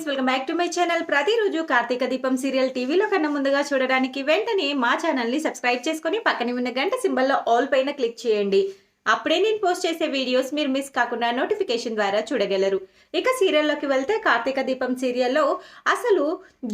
Friends, welcome back to my channel. ప్రతిరోజు కార్తీక దీపం serial టీవీలో కన్నా ముందుగా చూడడానికి వెంటనే మా ఛానల్ని సబ్స్క్రైబ్ చేసుకొని పక్కనే ఉన్న గంట సింబల్లో ఆల్ పైన క్లిక్ చేయండి. అప్పుడే నేను పోస్ట్ చేసే వీడియోస్ మీరు మిస్ కాకుండా నోటిఫికేషన్ ద్వారా చూడగలరు. ఇక సీరియల్లోకి వెళ్తే కార్తీక దీపం సీరియల్లో అసలు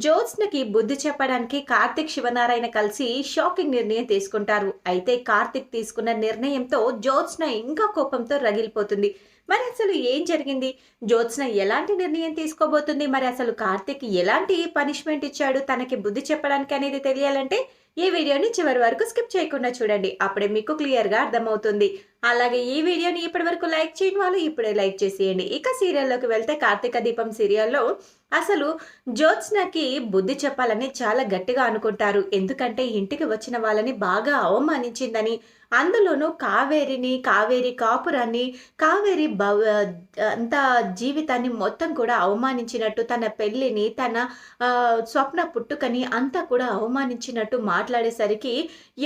జ్యోత్స్నకి బుద్ధి చెప్పడానికి కార్తీక్ శివనారాయణ కలిసి షాకింగ్ నిర్ణయం తీసుకుంటారు. అయితే కార్తీక్ తీసుకున్న నిర్ణయంతో జ్యోత్స్న ఇంకా కోపంతో రగిలిపోతుంది. మరి అసలు ఏం జరిగింది? జ్యోత్స్న ఎలాంటి నిర్ణయం తీసుకోబోతుంది? మరి అసలు కార్తీక్ ఎలాంటి పనిష్మెంట్ ఇచ్చాడు తనకి బుద్ధి చెప్పడానికి అనేది తెలియాలంటే ఈ వీడియోని చివరి వరకు స్కిప్ చేయకుండా చూడండి. అప్పుడే మీకు క్లియర్గా అర్థమవుతుంది. అలాగే ఈ వీడియోని ఇప్పటి వరకు లైక్ చేయని వాళ్ళు ఇప్పుడే లైక్ చేసేయండి. ఇక సీరియల్లోకి వెళ్తే కార్తీక దీపం సీరియల్లో అసలు జ్యోత్స్నకి బుద్ధి చెప్పాలని చాలా గట్టిగా అనుకుంటారు. ఎందుకంటే ఇంటికి వచ్చిన వాళ్ళని బాగా అవమానించిందని, అందులోనూ కావేరి కాపురాన్ని, కావేరి అంత జీవితాన్ని మొత్తం కూడా అవమానించినట్టు, తన పెళ్లిని, తన స్వప్న పుట్టుకని అంతా కూడా అవమానించినట్టు మాట్లాడేసరికి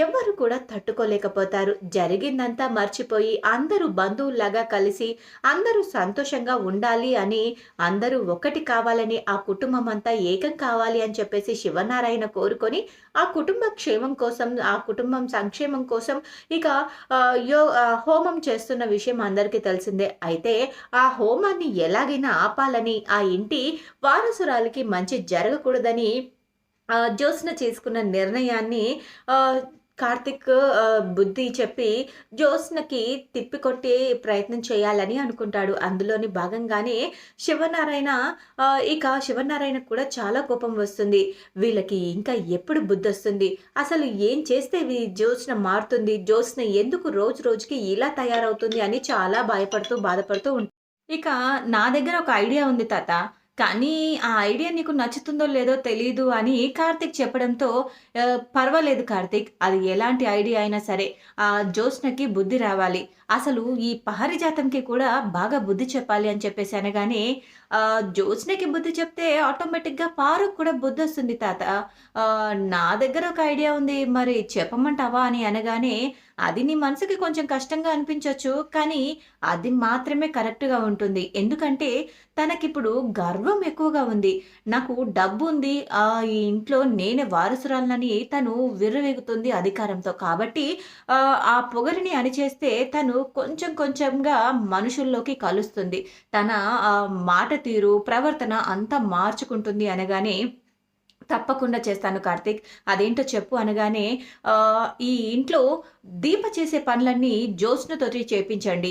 ఎవరు కూడా తట్టుకోలేకపోతారు. జరిగిందంతా మర్చిపోయి అందరూ బంధువుల్లాగా కలిసి అందరూ సంతోషంగా ఉండాలి అని, అందరూ ఒకటి కావాలని, ఆ కుటుంబం అంతా ఏకం కావాలి అని చెప్పేసి శివనారాయణ కోరుకొని ఆ కుటుంబ క్షేమం కోసం, ఆ కుటుంబం సంక్షేమం కోసం ఇక హోమం చేస్తున్న విషయం అందరికీ తెలిసిందే. అయితే ఆ హోమాన్ని ఎలాగైనా ఆపాలని, ఆ ఇంటి వారసురాలికి మంచి జరగకూడదని జ్యోత్స్న చేసుకున్న నిర్ణయాన్ని కార్తిక్ బుద్ధి చెప్పి జ్యోత్స్నకి తిప్పికొట్టే ప్రయత్నం చేయాలని అనుకుంటాడు. అందులోని భాగంగానే శివనారాయణకు కూడా చాలా కోపం వస్తుంది. వీళ్ళకి ఇంకా ఎప్పుడు బుద్ధి వస్తుంది? అసలు ఏం చేస్తే జ్యోత్స్న మారుతుంది? జ్యోత్స్న ఎందుకు రోజు రోజుకి ఇలా తయారవుతుంది అని చాలా బాధపడుతూ ఉంటుంది. ఇక నా దగ్గర ఒక ఐడియా ఉంది తాత, కానీ ఆ ఐడియా నీకు నచ్చుతుందో లేదో తెలీదు అని కార్తిక్ చెప్పడంతో, పర్వాలేదు కార్తిక్, అది ఎలాంటి ఐడియా అయినా సరే ఆ జ్యోత్స్నకి బుద్ధి రావాలి, అసలు ఈ పహరిజాతంకి కూడా బాగా బుద్ధి చెప్పాలి అని చెప్పేసి అనగానే, జ్యోత్స్నకి బుద్ధి చెప్తే ఆటోమేటిక్గా పారుకు కూడా బుద్ధి వస్తుంది తాత. నా దగ్గర ఒక ఐడియా ఉంది, మరి చెప్పమంటావా అని అనగానే, అది నీ మనసుకి కొంచెం కష్టంగా అనిపించవచ్చు, కానీ అది మాత్రమే కరెక్ట్గా ఉంటుంది. ఎందుకంటే తనకిప్పుడు గర్వం ఎక్కువగా ఉంది. నాకు డబ్బు ఉంది, ఈ ఇంట్లో నేనే వారసురాలనని తను విర్రవీగుతుంది అధికారంతో. కాబట్టి ఆ పొగరిని అణిచేస్తే తను కొంచెం కొంచెంగా మనుషుల్లోకి కలుస్తుంది. తన మాట తీరు, ప్రవర్తన అంతా మార్చుకుంటుంది అనగానే, తప్పకుండా చేస్తాను కార్తీక్, అదేంటో చెప్పు అనగానే, ఈ ఇంట్లో దీప చేసే పనులన్నీ జ్యోత్స్నతోటి చేపించండి,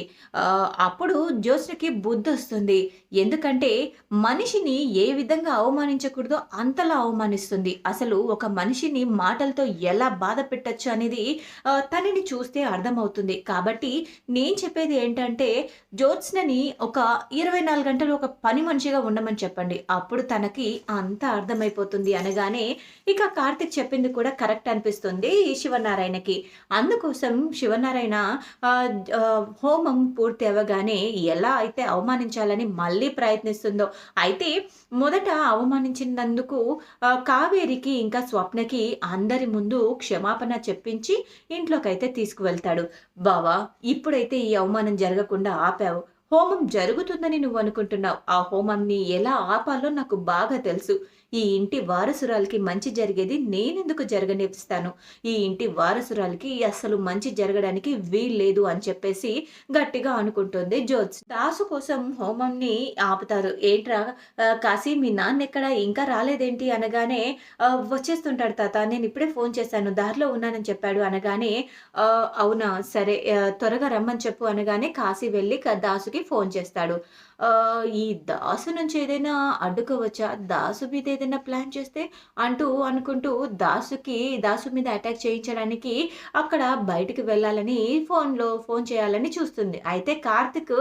అప్పుడు జ్యోత్స్నకి బుద్ధి వస్తుంది. ఎందుకంటే మనిషిని ఏ విధంగా అవమానించకూడదో అంతలా అవమానిస్తుంది. అసలు ఒక మనిషిని మాటలతో ఎలా బాధ పెట్టచ్చు అనేది తనని చూస్తే అర్థమవుతుంది. కాబట్టి నేను చెప్పేది ఏంటంటే, జ్యోత్స్నని ఒక 24 గంటలు ఒక పని మనిషిగా ఉండమని చెప్పండి, అప్పుడు తనకి అంతా అర్థమైపోతుంది అనగానే, ఇక కార్తిక్ చెప్పింది కూడా కరెక్ట్ అనిపిస్తుంది శివనారాయణకి. అందుకోసం శివనారాయణ హోమం పూర్తి అవ్వగానే ఎలా అయితే అవమానించాలని మళ్ళీ ప్రయత్నిస్తుందో, అయితే మొదట అవమానించినందుకు కావేరికి ఇంకా స్వప్నకి అందరి ముందు క్షమాపణ చెప్పించి ఇంట్లోకైతే తీసుకువెళ్తాడు. బావా, ఇప్పుడైతే ఈ అవమానం జరగకుండా ఆపావు. హోమం జరుగుతుందని నువ్వు అనుకుంటున్నావు, ఆ హోమంని ఎలా ఆపాలో నాకు బాగా తెలుసు. ఈ ఇంటి వారసురాలకి మంచి జరిగేది నేనెందుకు జరగనిస్తాను? ఈ ఇంటి వారసురాలకి అసలు మంచి జరగడానికి వీల్లేదు అని చెప్పేసి గట్టిగా అనుకుంటుంది జ్యోత్స్. దాసు కోసం హోమంని ఆపుతారు. ఏంట్రా కాశీ, మీ నాన్న ఎక్కడ, ఇంకా రాలేదేంటి అనగానే, వచ్చేస్తుంటాడు తాత, నేను ఇప్పుడే ఫోన్ చేశాను, దారిలో ఉన్నానని చెప్పాడు అనగానే, అవునా సరే, త్వరగా రమ్మని చెప్పు అనగానే కాశీ వెళ్ళి దాసుకి ఫోన్ చేస్తాడు. ఈ దాసు నుంచి ఏదైనా అడ్డుకోవచ్చా, దాసు మీద ఏదైనా ప్లాన్ చేస్తే అనుకుంటూ దాసు మీద అటాక్ చేయించడానికి అక్కడ బయటికి వెళ్ళాలని ఫోన్ చేయాలని చూస్తుంది. అయితే కార్తిక్,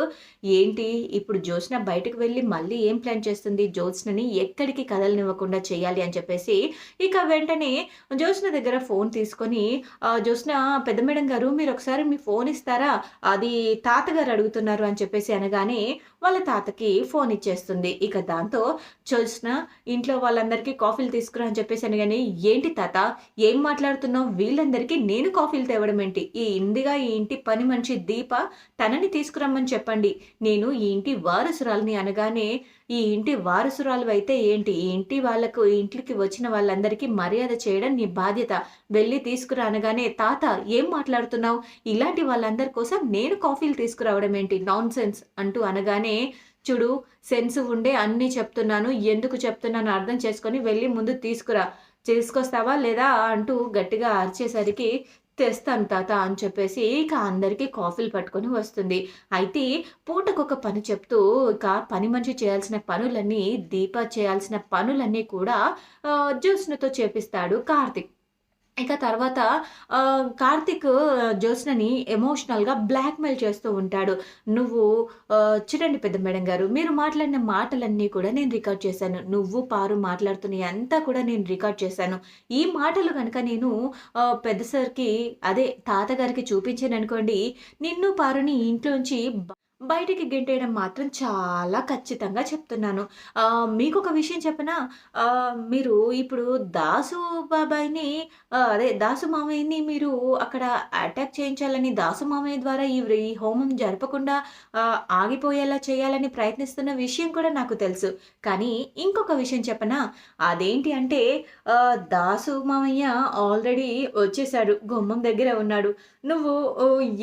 ఏంటి ఇప్పుడు జ్యోత్స్న బయటకు వెళ్ళి మళ్ళీ ఏం ప్లాన్ చేస్తుంది, జ్యోత్స్నని ఎక్కడికి కదలనివ్వకుండా చేయాలి అని చెప్పేసి ఇక వెంటనే జ్యోత్స్న దగ్గర ఫోన్ తీసుకొని, జ్యోత్స్న, పెద్ద మేడం గారు మీరు ఒకసారి మీ ఫోన్ ఇస్తారా, అది తాతగారు అడుగుతున్నారు అని చెప్పేసి అనగానే వాళ్ళ తాతకి ఫోన్ ఇచ్చేస్తుంది. ఇక దాంతో జ్యోత్స్న, ఇంట్లో వాళ్ళందరికీ కాఫీలు తీసుకురా అని చెప్పేసి అనగానే, ఏంటి తాత ఏం మాట్లాడుతున్నావు, వీళ్ళందరికీ నేను కాఫీలు తేవడం ఏంటి, ఈ ఇంటి పని మనిషి దీప, తనని తీసుకురమ్మని చెప్పండి, నేను ఈ ఇంటి వారసురాలని అనగానే, ఈ ఇంటి వారసురాలివైతే ఏంటి? ఈ ఇంట్లోకి వచ్చిన వాళ్ళందరికీ మర్యాద చేయడం నీ బాధ్యత. వెళ్లి తీసుకురా అనగానే, తాత ఏం మాట్లాడుతున్నావు? ఇలాంటి వాళ్ళందరి కోసం నేను కాఫీలు తీసుకురావడం ఏంటి? నాన్‌సెన్స్ అంటూ అనగానే, చూడు సెన్స్ ఉండే అన్నీ చెప్తున్నాను. ఎందుకు చెప్తున్నానో అర్థం చేసుకొని వెళ్లి ముందు తీసుకురా. తీసుకొస్తావా లేదా అంటూ గట్టిగా అరిచేసరికి, తెస్తాను తాత అని చెప్పేసి ఇక అందరికీ కాఫీలు పట్టుకొని వస్తుంది. అయితే పూటకొక పని చెప్తూ ఇక పని మనిషి చేయాల్సిన పనులన్నీ, దీప చేయాల్సిన పనులన్నీ కూడా జ్యోత్స్నతో చేపిస్తాడు కార్తీక్. ఇక తర్వాత కార్తీక్ జ్యోత్స్నని ఎమోషనల్‌గా బ్లాక్‌మెయిల్ చేస్తూ ఉంటాడు. "నువ్వు చూడండి పెద్ద మేడం గారు, మీరు మాట్లాడిన మాటలన్నీ కూడా నేను రికార్డ్ చేశాను. నువ్వు, పారు మాట్లాడుతున్నయి అంతా కూడా నేను రికార్డ్ చేశాను. ఈ మాటలు గనక నేను పెద్ద సార్‌కి అదే తాతగారికి చూపించాననుకోండి, నిన్ను, పారుని ఇంట్లోంచి బయటికి గెంటేయడం మాత్రం చాలా ఖచ్చితంగా చెప్తున్నాను. మీకొక విషయం చెప్పనా? మీరు ఇప్పుడు దాసు బాబాయిని అదే దాసు మామయ్యని మీరు అక్కడ అటాక్ చేయించాలని దాసు మామయ్య ద్వారా ఈ హోమం జరపకుండా ఆగిపోయేలా చేయాలని ప్రయత్నిస్తున్న విషయం కూడా నాకు తెలుసు. కానీ ఇంకొక విషయం చెప్పనా? అదేంటి అంటే దాసు మామయ్య ఆల్రెడీ వచ్చేసాడు. గుమ్మం దగ్గర ఉన్నాడు. నువ్వు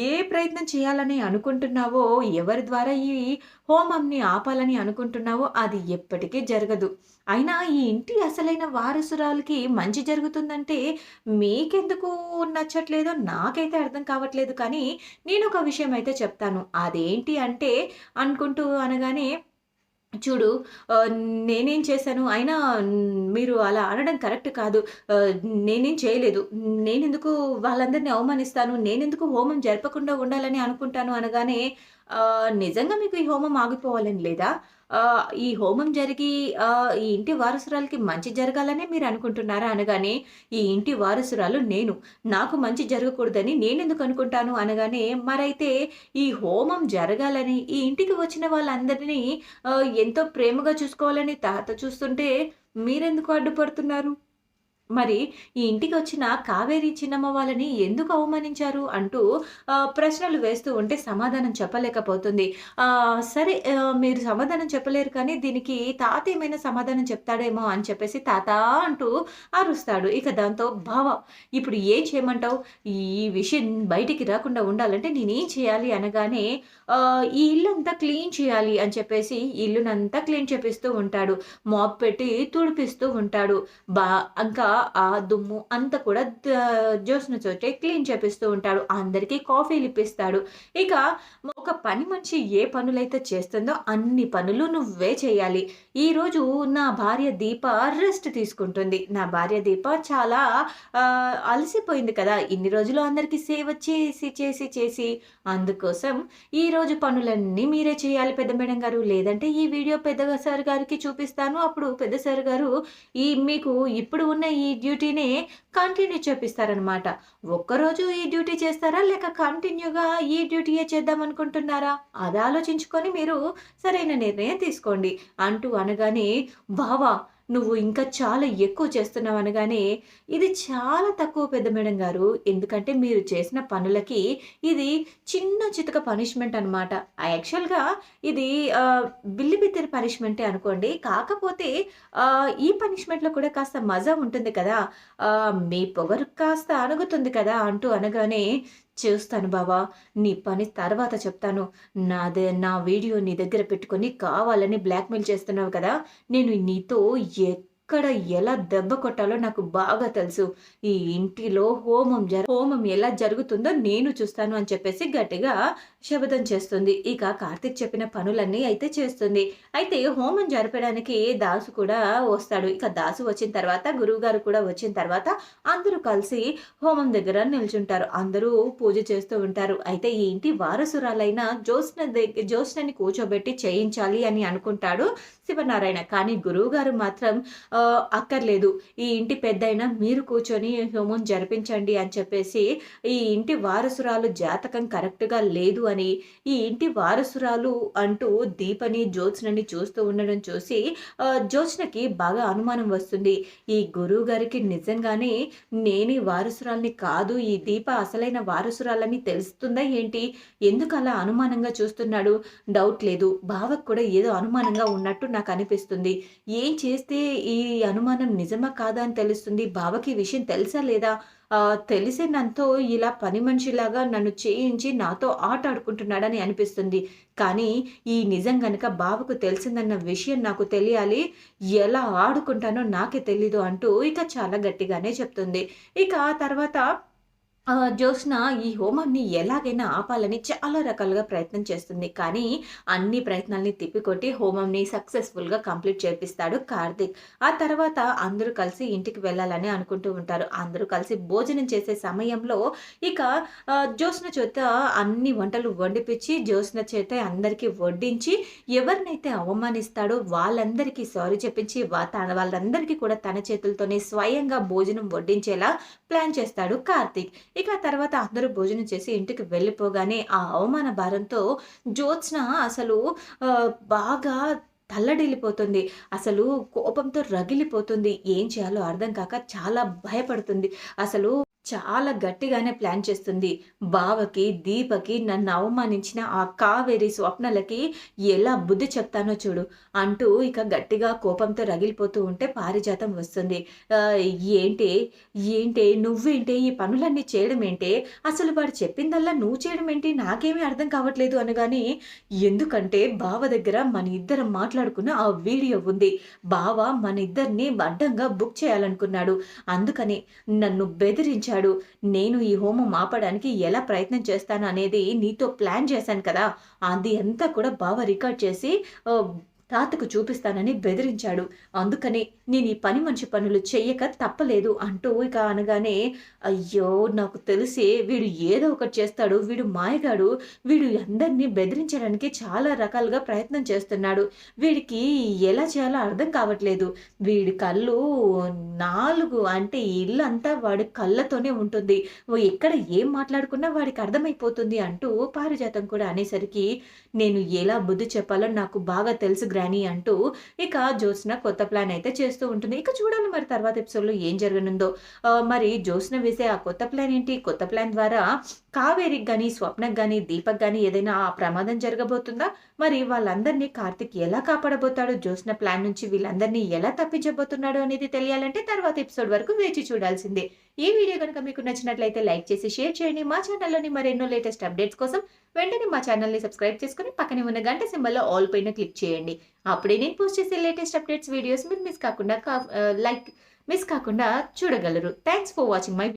ఏ ప్రయత్నం చేయాలని అనుకుంటున్నావో, ఎవరి ద్వారా ఈ హోమంని ఆపాలని అనుకుంటున్నావో అది ఎప్పటికీ జరగదు. అయినా ఈ ఇంటి అసలైన వారసురాలికి మంచి జరుగుతుందంటే మీకెందుకు నచ్చట్లేదో నాకైతే అర్థం కావట్లేదు. కానీ నేనొక విషయం అయితే చెప్తాను. అదేంటి అంటే అనుకుంటూ అనగానే, చూడు ఆహ్, నేనేం చేశాను? అయినా మీరు అలా అనడం కరెక్ట్ కాదు. ఆహ్, నేనేం చేయలేదు. నేనెందుకు వాళ్ళందరిని అవమానిస్తాను? నేనెందుకు హోమం జరపకుండా ఉండాలని అనుకుంటాను అనగానే, నిజంగా మీకు ఈ హోమం ఆగిపోవాలని లేదా? ఈ హోమం జరిగి ఈ ఇంటి వారసురాలికి మంచి జరగాలనే మీరనుకుంటున్నారా? అనగానే, ఈ ఇంటి వారసురాలు నేను. నాకు మంచి జరగకూడదని నేనెందుకు అనుకుంటాను? అనగానే, మరైతే ఈ హోమం జరగాలని, ఈ ఇంటికి వచ్చిన వాళ్ళందరినీ ఎంతో ప్రేమగా చూసుకోవాలని తాత చూస్తుంటే మీరెందుకు అడ్డుపడుతున్నారు? మరి ఈ ఇంటికొచ్చిన కావేరి చిన్నమ్మ వాళ్ళని ఎందుకు అవమానించారు? అంటూ ప్రశ్నలు వేస్తూ ఉంటే సమాధానం చెప్పలేకపోతుంది. సరే మీరు సమాధానం చెప్పలేరు కానీ దీనికి తాత ఏమైనా సమాధానం చెప్తాడేమో అని చెప్పేసి తాత అంటూ అరుస్తాడు. ఇక దాంతో బావ ఇప్పుడు ఏం చేయమంటావు? ఈ విషయం బయటికి రాకుండా ఉండాలంటే నేనేం చేయాలి? అనగానే ఈ ఇల్లంతా క్లీన్ చేయాలి అని చెప్పేసి ఇల్లునంతా క్లీన్ చేపిస్తూ ఉంటాడు. మాప్ పెట్టి తుడిపిస్తూ ఉంటాడు. బా ఇంకా ఆ దుమ్ము అంతా కూడా జ్యోత్స్న చోటే క్లీన్ చేపిస్తూ ఉంటాడు. అందరికీ కాఫీలు ఇప్పిస్తాడు. ఇక ఒక పని మనిషి ఏ పనులైతే చేస్తుందో అన్ని పనులు నువ్వే చేయాలి. ఈరోజు నా భార్య దీప రెస్ట్ తీసుకుంటుంది. నా భార్య దీప చాలా అలసిపోయింది కదా! ఇన్ని రోజులు అందరికీ సేవ చేసి, చేసి, చేసి అందుకోసం ఈరోజు పనులన్నీ మీరే చేయాలి పెద్ద మేడం గారు. లేదంటే ఈ వీడియో పెద్ద సార్ గారికి చూపిస్తాను. అప్పుడు పెద్ద సార్ గారు మీకు ఇప్పుడు ఉన్న ఈ డ్యూటీనే కంటిన్యూ చేపిస్తారనమాట. ఒక్కరోజు ఈ డ్యూటీ చేస్తారా? లేక కంటిన్యూగా ఈ డ్యూటీయే చేద్దామనుకుంటున్నారా? అది ఆలోచించుకొని మీరు సరైన నిర్ణయం తీసుకోండి అంటూ అనగానే, బావా నువ్వు ఇంకా చాలా ఎక్కువ చేస్తున్నావు అనగానే, ఇది చాలా తక్కువ పెద్ద మేడం గారు. ఎందుకంటే మీరు చేసిన పనులకి ఇది చిన్న చితక పనిష్మెంట్ అనమాట. యాక్చువల్‌గా ఇది బిల్లిబిత్తర పనిష్మెంటే అనుకోండి. కాకపోతే ఈ పనిష్మెంట్‌లో కూడా కాస్త మజా ఉంటుంది కదా! మీ పొగరు కాస్త అణుగుతుంది కదా! అంటూ అనగానే, చూస్తాను బావ. నీ పని తర్వాత చెప్తాను. నా వీడియో నీ దగ్గర పెట్టుకొని కావాలని బ్లాక్‌మెయిల్ చేస్తున్నావు కదా! నేను నీతో ఎక్కడ ఎలా దెబ్బ కొట్టాలో నాకు బాగా తెలుసు. ఈ ఇంటిలో హోమం ఎలా జరుగుతుందో నేను చూస్తాను అని చెప్పేసి గట్టిగా శపథం చేస్తుంది. ఇక కార్తీక్ చెప్పిన పనులన్నీ అయితే చేస్తుంది. అయితే హోమం జరపడానికి దాసు కూడా వస్తాడు. ఇక దాసు వచ్చిన తర్వాత గురువుగారు కూడా వచ్చిన తర్వాత అందరూ కలిసి హోమం దగ్గర నిల్చుంటారు. అందరూ పూజ చేస్తూ ఉంటారు. అయితే ఈ ఇంటి వారసురాలైన జ్యోత్స్నని కూర్చోబెట్టి చేయించాలి అని అనుకుంటాడు శివనారాయణ. కానీ గురువుగారు మాత్రం అక్కర్లేదు. ఈ ఇంటి పెద్దయినా మీరు కూర్చొని హోమం జరిపించండి అని చెప్పేసి ఈ ఇంటి వారసురాలు జాతకం కరెక్ట్‌గా లేదు అని అని ఈ ఇంటి వారసురాలు అంటూ దీపని, జ్యోత్స్నని చూస్తూ ఉండడం చూసి జ్యోత్స్నకి బాగా అనుమానం వస్తుంది. ఈ గురువుగారికి నిజంగానే నేనే వారసురాలిని కాదు, ఈ దీప అసలైన వారసురాలని తెలుస్తుందా ఏంటి? ఎందుకలా అనుమానంగా చూస్తున్నాడు? డౌట్ లేదు. బావకు కూడా ఏదో అనుమానంగా ఉన్నట్టు నాకనిపిస్తుంది. ఏం చేస్తే ఈ అనుమానం నిజమా కాదా అని తెలుస్తుంది. బావకి ఈ విషయం తెలుసా లేదా? తెలిసినంతో ఇలా పని మనిషిలాగా నన్ను చేయించి నాతో ఆట ఆడుకుంటున్నాడని అనిపిస్తుంది. కానీ ఈ నిజం గనక బావకు తెలిసిందన్న విషయం నాకు తెలియాలి. ఎలా ఆడుకుంటానో నాకే తెలీదు అంటూ ఇక చాలా గట్టిగానే చెప్తుంది. ఇక ఆ తర్వాత జ్యోత్స్న ఈ హోమాన్ని ఎలాగైనా ఆపాలని చాలా రకాలుగా ప్రయత్నం చేస్తుంది. కానీ అన్ని ప్రయత్నాల్ని తిప్పికొట్టి హోమంని సక్సెస్‌ఫుల్‌గా కంప్లీట్ చేపిస్తాడు కార్తీక్. ఆ తర్వాత అందరూ కలిసి ఇంటికి వెళ్ళాలని అనుకుంటూ ఉంటారు. అందరూ కలిసి భోజనం చేసే సమయంలో ఇక జ్యోత్స్న చేత అన్ని వంటలు వండిపిచ్చి, జ్యోత్స్న చేత అందరికీ వడ్డించి, ఎవరినైతే అవమానిస్తాడో వాళ్ళందరికీ సారీ చెప్పించి, వాళ్ళందరికీ కూడా తన చేతులతోనే స్వయంగా భోజనం వడ్డించేలా ప్లాన్ చేస్తాడు కార్తీక్. ఇక తర్వాత అందరూ భోజనం చేసి ఇంటికి వెళ్ళిపోగానే ఆ అవమాన భారంతో జ్యోత్స్న అసలు బాగా తల్లడిల్లిపోతుంది. అసలు కోపంతో రగిలిపోతుంది. ఏం చేయాలో అర్థం కాక చాలా భయపడుతుంది. అసలు చాలా గట్టిగానే ప్లాన్ చేస్తుంది. బావకి, దీపకి నన్ను అవమానించిన ఆ కావేరి, స్వప్నలకి ఎలా బుద్ధి చెప్తానో చూడు అంటూ ఇక గట్టిగా కోపంతో రగిలిపోతూ ఉంటే పారిజాతం వస్తుంది. ఆహ్, ఏంటే, ఏంటే నువ్వేంటే ఈ పనులన్నీ చేయడం ఏంటే? అసలు వాడు చెప్పిందల్లా నువ్వు చేయడం ఏంటి? నాకేమీ అర్థం కావట్లేదు అనగానే, ఎందుకంటే బావ దగ్గర మన ఇద్దరం మాట్లాడుకున్న ఆ వీడియో ఉంది. బావ మన ఇద్దరిని అడ్డంగా బుక్ చేయాలనుకున్నాడు. అందుకని నన్ను బెదిరించాడు. నేను ఈ హోమం ఆపడానికి ఎలా ప్రయత్నం చేస్తాను అనేది నీతో ప్లాన్ చేశాను కదా! అది అంతా కూడా బావ రికార్డ్ చేసి ఆహ్, తాతకు చూపిస్తానని బెదిరించాడు. అందుకని నేను ఈ పని మనిషి పనులు చెయ్యక తప్పలేదు అంటూ ఇక అనగానే, అయ్యో! నాకు తెలిసే వీడు ఏదో ఒకటి చేస్తాడు. వీడు మాయగాడు. వీడు అందరిని బెదిరించడానికి చాలా రకాలుగా ప్రయత్నం చేస్తున్నాడు. వీడికి ఎలా చేయాలో అర్థం కావట్లేదు. వీడి కళ్ళు 4 అంటే ఈ ఇల్లంతా వాడి కళ్ళతోనే ఉంటుంది. ఎక్కడ ఏం మాట్లాడుకున్నా వాడికి అర్థమైపోతుంది అంటూ పారిజాతం కూడా అనేసరికి, నేను ఎలా బుద్ధి చెప్పాలో నాకు బాగా తెలుసు గ్రానీ అంటూ ఇక జ్యోత్స్న కొత్త ప్లాన్ అయితే చేస్తూ ఉంటుంది. ఇక చూడాలి మరి తర్వాత ఎపిసోడ్‌లో ఏం జరగనుందో. మరి జ్యోత్స్న వేసే ఆ కొత్త ప్లాన్ ఏంటి? కొత్త ప్లాన్ ద్వారా కావేరికి గాని, స్వప్నకి గాని, దీపక్ గాని ఏదైనా ప్రమాదం జరగబోతుందా? మరి వాళ్ళందరినీ కార్తీక్ ఎలా కాపాడబోతాడు? జ్యోత్స్న ప్లాన్ నుంచి వీళ్ళందరినీ ఎలా తప్పించబోతున్నాడు అనేది తెలియాలంటే తర్వాత ఎపిసోడ్ వరకు వేచి చూడాల్సిందే. ఈ వీడియో గనుక మీకు నచ్చినట్లయితే లైక్ చేసి షేర్ చేయండి. మా ఛానల్‌లోని మరెన్నో లేటెస్ట్ అప్డేట్స్ కోసం వెంటనే మా ఛానల్‌ని సబ్స్క్రైబ్ చేసుకొని పక్కనే ఉన్న గంట సింబల్‌లో ఆల్ పైన క్లిక్ చేయండి. అప్పుడే నేను పోస్ట్ చేసే లేటెస్ట్ అప్డేట్స్ వీడియోస్ మీరు మిస్ కాకుండా చూడగలరు. Thanks for watching my